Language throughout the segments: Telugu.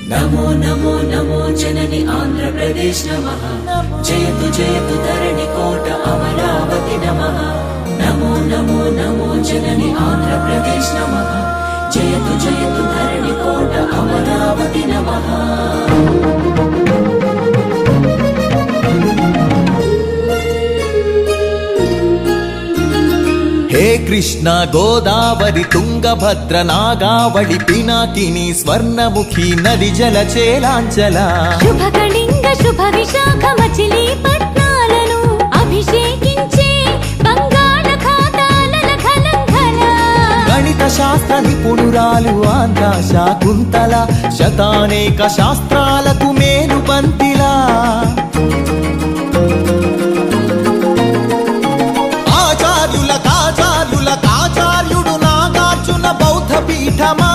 నమో నమో నమో జనని ఆంధ్రప్రదేశ్ నమః జయతు జయతు ధరణి కోట అమరావతి నమః నమో నమో నమో జనని ఆంధ్రప్రదేశ్ నమః జయతు జయతు ధరణి కోట అమరావతి నమః హే కృష్ణ గోదావరి తుంగభద్ర నాగావళి పినాకిని స్వర్ణముఖి నది జల చేలాంచల శుభ కళింగ శుభ విశాఖ మచిలీపట్నాలను అభిషేకించే బంగాళాఖాతాల ఘలంఘల గణిత శాస్త్ర నిపుణురాలు ఆంధ్ర శాకుంతల శతానేక శాస్త్రాలకు మేలు పంతిలా ఆచార్యుడు నాగార్జున బౌద్ధ పీఠమా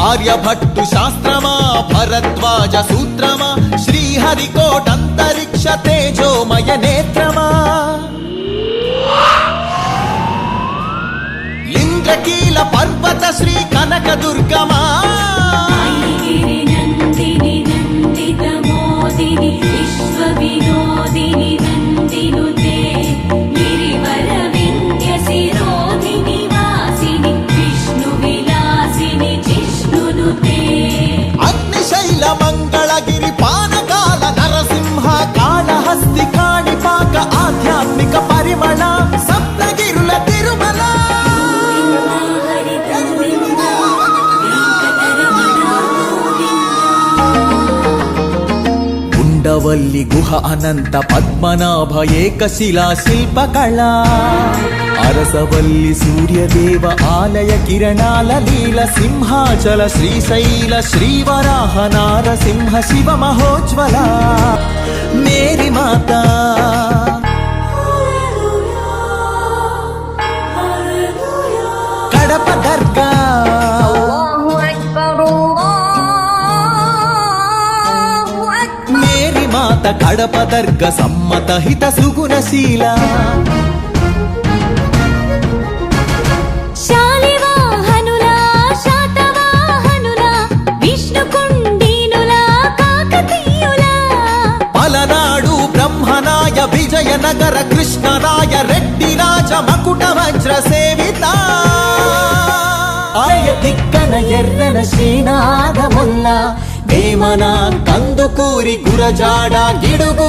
ఆర్యభట్టు శాస్త్రమా భరద్వాజ సూత్రమా శ్రీహరికోటంతరిక్ష తేజోమయ నేత్రమా ఇంద్రకీల పర్వత శ్రీ కనక దుర్గమా విశ్వ వినోదిని నందినుతే గిరివర వింధ్య శిరోధిని వాసిని విష్ణు విలాసిని జిష్ణునుతే అగ్నిశైల మంగళగిరి పానకాల నరసింహ కాళహస్తి కాణిపాక ఆధ్యాత్మిక పరిమళ సప్తగిరుల తిరుమల ఉండవల్లి గుహ అనంత పద్మనాభ ఏకశిలా శిల్పకళ అరసవల్లి సూర్యదేవ ఆలయ కిరణాల లీల సింహాచల శ్రీశైల శ్రీవరాహ నారసింహ శివ మహోజ్వల మేరీ మాత కడప దర్గా మాత కడప దర్గ సమ్మత హిత సుగుణశీల శాలివాహనుల శాతవాహనుల విష్ణుకుండినుల కాకతీయుల పలనాడు బ్రహ్మనాయ విజయనగర కృష్ణరాయ రెడ్డి రాజ మకుట వజ్ర సేవిత ఆయ దిక్కన ఎర్రన శ్రీనాథముల్ల వేమన కందుకూరి గురజాడ గిడుగు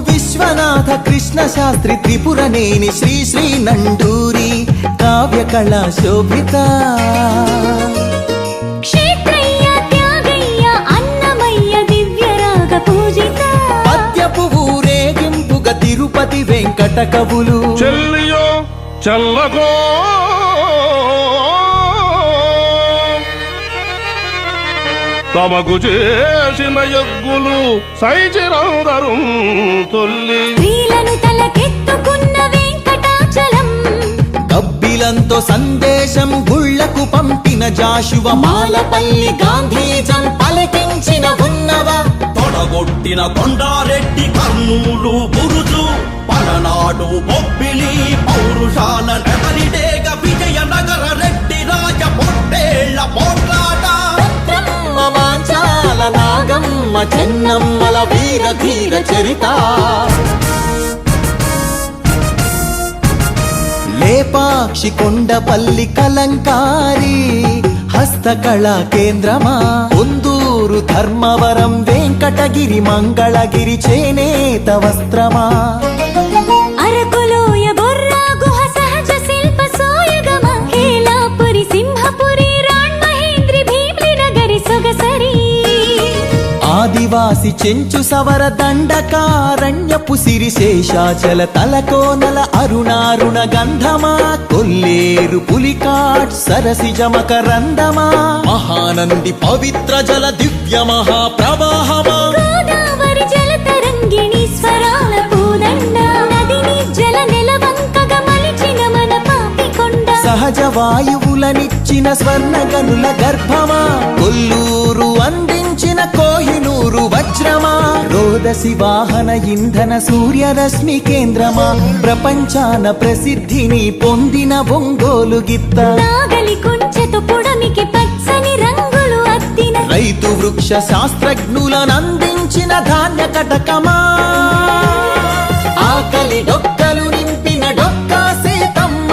విశ్వనాథ కృష్ణ శాస్త్రి త్రిపురనేని శ్రీ శ్రీ నండూరి కావ్య కళా శోభిత క్షేత్రయ్య త్యాగయ్య అన్నమయ్య దివ్యరాగ పూజిత పద్యపు ఊరేగింపుగా తిరుపతి వెంకట కవులు చెల్లియో చల్లకో తమకు చేసిన యజ్ఞులు సైచిరందరు తొల్లి స్త్రీలను తలకెత్తుకున్న వెంకటాచలం గబ్బిలంతో సందేశం గుళ్లకు పంపిన జాషువ మాలపల్లి గాంధీజం పలికించిన ఉన్నవ తొడగొట్టిన కొండారెడ్డి కర్నూలు బురుజు పలనాడు బొబ్బిలి పౌరుషాల నెమలిడేగ విజయనగర రెడ్డి రాజ పొట్టేళ్ల పోట్లాట మాంచాల నాగమ్మ చెన్నమ్మల వీర ధీర చరిత లేపాక్షి కొండపల్లి కలంకారి హస్తకళా కేంద్రమా పొందూరు ధర్మవరం వెంకటగిరి మంగళగిరి చేనేత వస్త్రమా అరకులోయ బొర్రా గుహ సహజ శిల్ప సోయగమ హేలాపురి సింహపురి రాణ్మహేంద్రి భీమ్లి నగరి సొగసరి ఆదివాసి చెంచు సవర దండకారణ్యపు సిరి శేషాచల తలకోనల అరుణారుణ గంధమా కొల్లేరు పులికాట్ సరసి జమకరందమా మహానంది పవిత్ర జల దివ్య మహాప్రవాహమా గోదావరి జల తరంగిణి స్వరాల పూదండ నదిని జల నెలవంకగా మలిచిన మన పాపికొండ సహజ వాయువులనిచ్చిన స్వర్ణ గనుల గర్భమా కొల్లూరు అందించిన అందించిన కోహినూరు వజ్రమా, రోదసి వాహన ఇంధన సూర్యరశ్మి కేంద్రమా, ప్రపంచాన ప్రసిద్ధిని పొందిన ఒంగోలు గిత్త, నాగలి కుంచెతో పొడమికి పచ్చని రంగులు అద్దిన రైతు వృక్ష శాస్త్రజ్ఞులను అందించిన ధాన్య కటకమా, ఆకలి డొక్కలు నింపిన డొక్కా సీతమ్మ,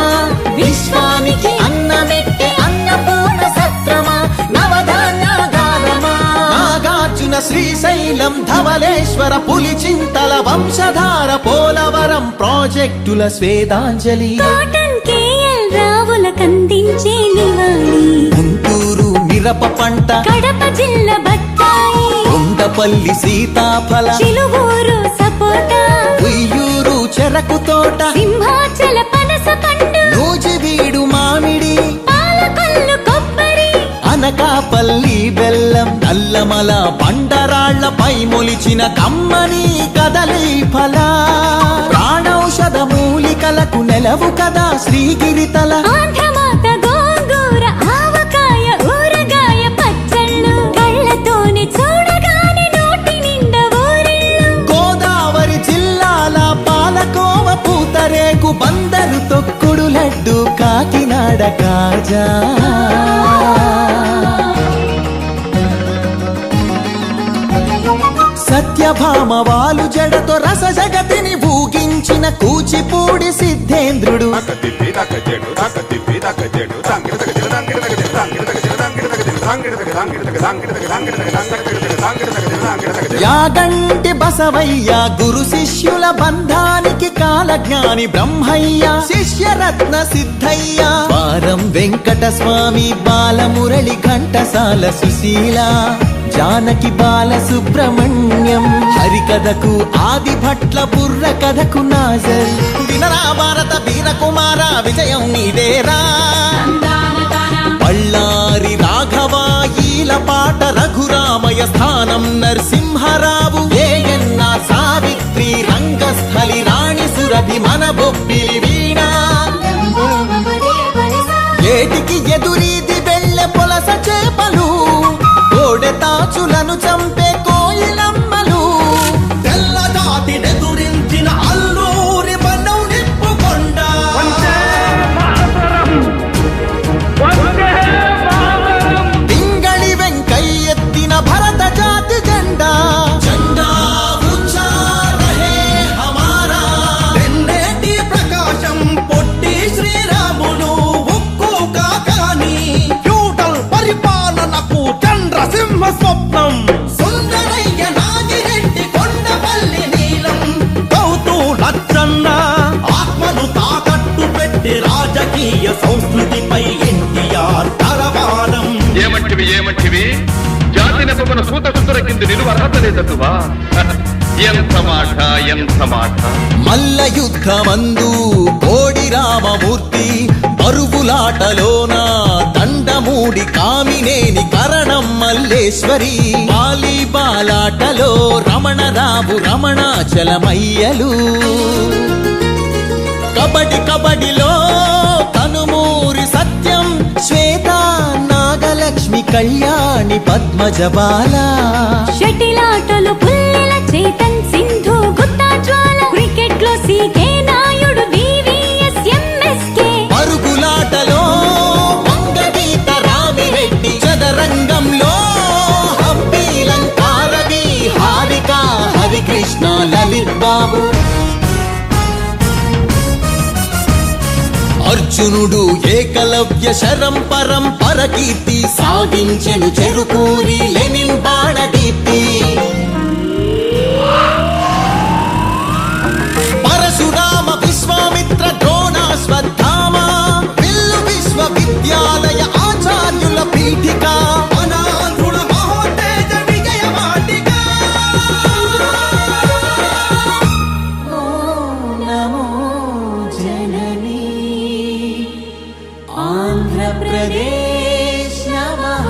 విశ్వానికి అన్నమెట్టే అన్నపూర్ణ సత్రమా, నవధాన్యాగారమా, నాగార్జున శ్రీశైలం ధవళేశ్వర పులిచింతల వంశధార పోలవరం ప్రాజెక్టుల స్వేదాంజలి, కాటన్ కేఎల్ రావులకందించే నివాళి, గుంటూరు మిరప పంట, కడప జిల్లా బత్తాయి, కొండపల్లి సీతాఫల, చిలువూరు సపోటా, ఉయ్యూరు చెరకు తోట, సింహాచల పనస పండు, నూజివీడు మామిడి, పాలకొల్లు కొబ్బరి, అనకాపల్లి బెల్లం, నల్లమల బండరాళ్లపై మొలిచిన కమ్మని కదలి ఫల, ప్రాణౌషధ మూలికలకు నెలవు కదా శ్రీగిరితల, ఆంధ్రమాత గోంగూర ఆవకాయ ఊరగాయ పచ్చళ్ళు, కళ్ళతోనే చూడగానే నోటి నిండా ఊరిళ్ళు, గోదావరి జిల్లాల పాలకోవ పూతరేకు, బందరు తొక్కుడు లడ్డు, కాకినాడ కాజా, సత్యభామ వాలు జడతో రస జగతిని ఊగించిన కూచిపూడి సిద్ధేంద్రుడు, యాగంటి బసవయ్య గురు శిష్యుల బంధానికి కాలజ్ఞాని బ్రహ్మయ్య, శిష్యరత్న సిద్ధయ్య, వారం వెంకట స్వామి, బాలమురళి ఘంటసాల సుశీల, జానకి బాల సుబ్రహ్మణ్యం, హరికథకు ఆది భట్ల బుర్ర కథకు నాజర్, వినరా భారత వీరకుమార విజయం నీదేరా, బళ్ళారి రాఘవ ఈలపాట రఘురామయ స్థానం నరసింహరావు, ఏఎన్ఆర్ సావిత్రి రంగస్థలి రాణి సురభి మన బొబ్బిలి వీణ, ఏటికి ఎదురీది వెళ్ళె పొలస చేపలు, కోడె తాచులను చంపే కోయిలమ్మలు, తెల్లజాతి నెదురించిన అల్లూరి మనం నిప్పుకొండ, పింగళి వెంకయ్యెత్తిన భరత జాతి జెండా, జెండా ఊంచా రహే హమారా, తెన్నేటి ప్రకాశం పొట్టి శ్రీరాములు ఉక్కు కాకాని, ఫ్యూడల్ పరిపాలనకు చంద్రసింహ స్వప్నం, సుందరయ్య నాగిరెడ్డి కొండపల్లి నీలం, గౌతు లచ్చన్న ఆత్మను తాకట్టు పెట్టి రాజకీయ సంస్కృతిపై ఎన్టీఆర్ తరవారం, ఏమంటివి జాతి నెపమున సూత సుందర కింద నిలువ అర్హత లేదటువా ఎంత మాట మల్ల యుద్ధమందు కోడి రామమూర్తి, పరుగులాటలోన దండమూడి కామినేని కరణం మల్లేశ్వరి, వాలీబాలాటలో రమణరావు రమణాచలమయ్యలు, కబడిలో కనుమూరి సత్యం శ్వేత నాగలక్ష్మి కళ్యాణి పద్మజబాల, షటిలాటలు పుల్లెల చేతన్ సింధు గుత్తా జ్వాల, క్రికెట్ లో సీకే నాయుడు వివిఎస్ ఎంఎస్కే, పరుగులాటలో వంగగీత రామిరెడ్డి, చదరంగంలో హంపీలంకారవి హారిక హరికృష్ణ లలిత్ బాబు, అర్జునుడు ఏకలవ్య శరం పరంపర కీర్తి సాగించెను చెరుకూరి లెనిన్ బాణదీప్తి, పరశురామ విశ్వామిత్ర ద్రోణాశ్వత్థామ, విల్లు విశ్వవిద్యాలయ ఆచార్యుల పీఠిక, అనాథుల మహోత్తేజ విజయ వాటిక, నమో జననీ ఆంధ్రప్రదేశ్ నమః.